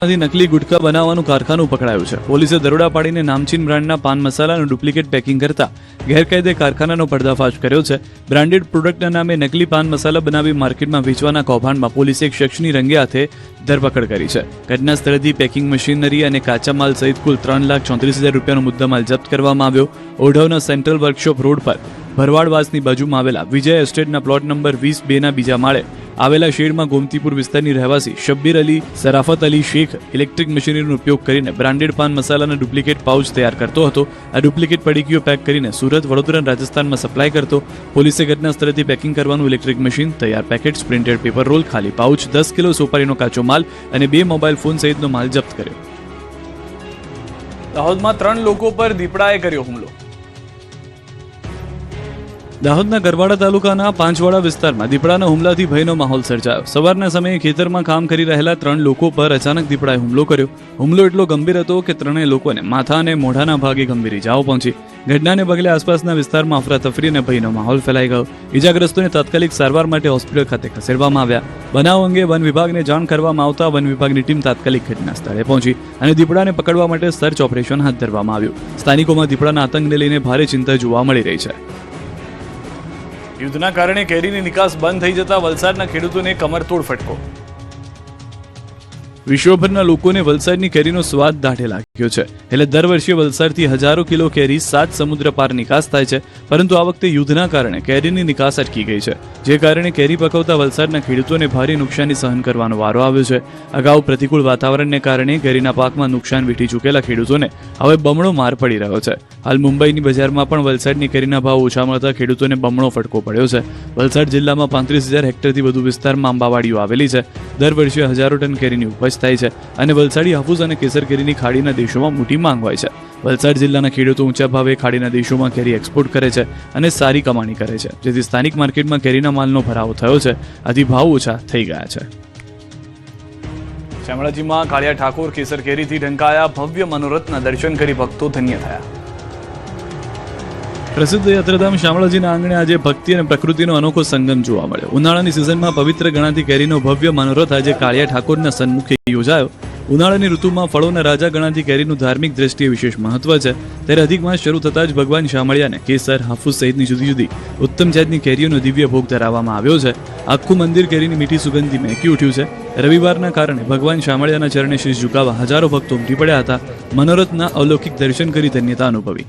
નકલી ગુટકા બનાવવાનું કારખાનું પકડાયું છે. પોલીસે દરોડા પાડીને નામચીન બ્રાન્ડના પાન મસાલાનું ડુપ્લિકેટ પેકિંગ કરતા ગેરકાયદે કારખાનાનો પર્દાફાશ કર્યો છે. બ્રાન્ડેડ પ્રોડક્ટના નામે નકલી પાન મસાલા બનાવી માર્કેટમાં વેચવાના કૌભાંડમાં પોલીસે એક શખ્સની રંગે હાથે ધરપકડ કરી છે. ઘટના સ્થળેથી પેકિંગ મશીનરી અને કાચા માલ સહિત કુલ 3,34,000 રૂપિયાનો મુદ્દામાલ જપ્ત કરવામાં આવ્યો. ઓઢવના સેન્ટ્રલ વર્કશોપ રોડ પર ભરવાડવાસની બાજુમાં આવેલા વિજય એસ્ટેટના પ્લોટ નંબર 20-2ના બીજા માળે આવેલા શેડમાં ગોમતીપુર વિસ્તારની રહેવાસી શબ્બીર અલી સરાફત અલી શેખ ઇલેક્ટ્રિક મશીનરીનો ઉપયોગ કરીને બ્રાન્ડેડ પાન મસાલાના ડુપ્લિકેટ પાઉચ તૈયાર કરતો હતો. આ ડુપ્લિકેટ પડીકીઓ પેક કરીને સુરત, વડોદરા, રાજસ્થાનમાં સપ્લાય કરતો. પોલીસે ઘટના સ્થળેથી પેકિંગ કરવાનું ઇલેક્ટ્રિક મશીન, તૈયાર પેકેટ્સ, પ્રિન્ટેડ પેપર રોલ, ખાલી પાઉચ, 10 કિલો સોપારીનો કાચો માલ અને 2 મોબાઈલ ફોન સહિતનો માલ જપ્ત કર્યો. દાહોદમાં 3 લોકો પર દીપડાએ કર્યો હુમલો. દાહોદના ગરવાડા તાલુકાના પાંચવાડા વિસ્તારમાં દીપડાના હુમલાથી ભયનો માહોલ સર્જાયો. સવારના સમયે ખેતરમાં કામ કરી રહેલા 3 લોકો પર અચાનક દીપડાએ હુમલો કર્યો. હુમલો એટલો ગંભીર હતો કે 3 લોકોને માથા અને મોઢાના ભાગે ગંભીર ઇજાઓ પહોંચી. ઘટનાને પગલે આસપાસના વિસ્તારમાં અફરાતફરી અને ભયનો માહોલ ફેલાઈ ગયો. ઇજાગ્રસ્તોને તાત્કાલિક સારવાર માટે હોસ્પિટલ ખાતે ખસેડવામાં આવ્યા. બનાવ અંગે વન વિભાગને જાણ કરવામાં આવતા વન વિભાગની ટીમ તાત્કાલિક ઘટના સ્થળે પહોંચી અને દીપડાને પકડવા માટે સર્ચ ઓપરેશન હાથ ધરવામાં આવ્યું. સ્થાનિકોમાં દીપડાના આતંકને લઈને ભારે ચિંતા જોવા મળી રહી છે. યુદ્ધના કારણે કેરીની નિકાસ બંધ થઈ જતા વલસાડના ખેડૂતોને કમરતોડ ફટકો. વિશ્વભરના લોકોને વલસાડની કેરીનો સ્વાદ દાઢે લાગ્યો છે. એટલે દર વર્ષે વલસાડથી હજારો કિલો કેરી 7 સમુદ્ર પાર નિકાસ થાય છે. પરંતુ આ વખતે યુદ્ધના કારણે કેરીની નિકાસ અટકી ગઈ છે, જે કારણે કેરી પકવતા વલસાડના ખેડૂતોને ભારે નુકસાની સહન કરવાનો વારો આવ્યો છે. અગાઉ પ્રતિકૂળ વાતાવરણને કારણે કેરીના પાકમાં નુકસાન વેઠી ચૂકેલા ખેડૂતોને હવે બમણો માર પડી રહ્યો છે. હાલ મુંબઈની બજારમાં પણ વલસાડની કેરીના ભાવ ઓછા મળતા ખેડૂતોને બમણો ફટકો પડ્યો છે. વલસાડ જિલ્લામાં 35,000 હેક્ટરથી વધુ વિસ્તારમાં આંબાવાડીઓ આવેલી છે. દર વર્ષે હજારો ટન કેરીની ઉપજ થાય છે અને વલસાડી હાફૂસ અને કેસર કેરીની ખાડીના દેશોમાં મોટી માંગ હોય છે. વલસાડ જિલ્લાના ખેડૂતો ઊંચા ભાવે ખાડીના દેશોમાં કેરી એક્સપોર્ટ કરે છે અને સારી કમાણી કરે છે, જેથી સ્થાનિક માર્કેટમાં કેરીના માલનો ભરાવો થયો છે. આથી ભાવ ઓછા થઈ ગયા છે. શામળાજીમાં કાળિયા ઠાકોર કેસર કેરીથી ઢંકાયા. ભવ્ય મનોરથના દર્શન કરી ભક્તો ધન્ય થયા. પ્રસિદ્ધ યાત્રાધામ શામળાજીના આંગણે આજે ભક્તિ અને પ્રકૃતિનો અનોખો સંગમ જોવા મળ્યો. ઉનાળાની સિઝનમાં પવિત્ર ગણાતી કેરીનો ભવ્ય મનોરથ આજે કાળિયા ઠાકોરના સન્મુખે યોજાયો. ઉનાળાની ઋતુમાં ફળોના રાજા ગણાતી કેરીનું ધાર્મિક દ્રષ્ટિએ વિશેષ મહત્વ છે. ત્યારે અધિક માસ શરૂ થતાં જ ભગવાન શામળિયાને કેસર, હાફૂસ સહિતની જુદી જુદી ઉત્તમ જાતની કેરીઓનો દિવ્ય ભોગ ધરાવવામાં આવ્યો છે. આખું મંદિર કેરીની મીઠી સુગંધથી મહેકી ઉઠ્યું છે. રવિવારના કારણે ભગવાન શામળિયાના ચરણે શીશ ઝુકાવવા હજારો ભક્તો ઉમટી પડ્યા હતા. મનોરથના અલૌકિક દર્શન કરી ધન્યતા અનુભવી.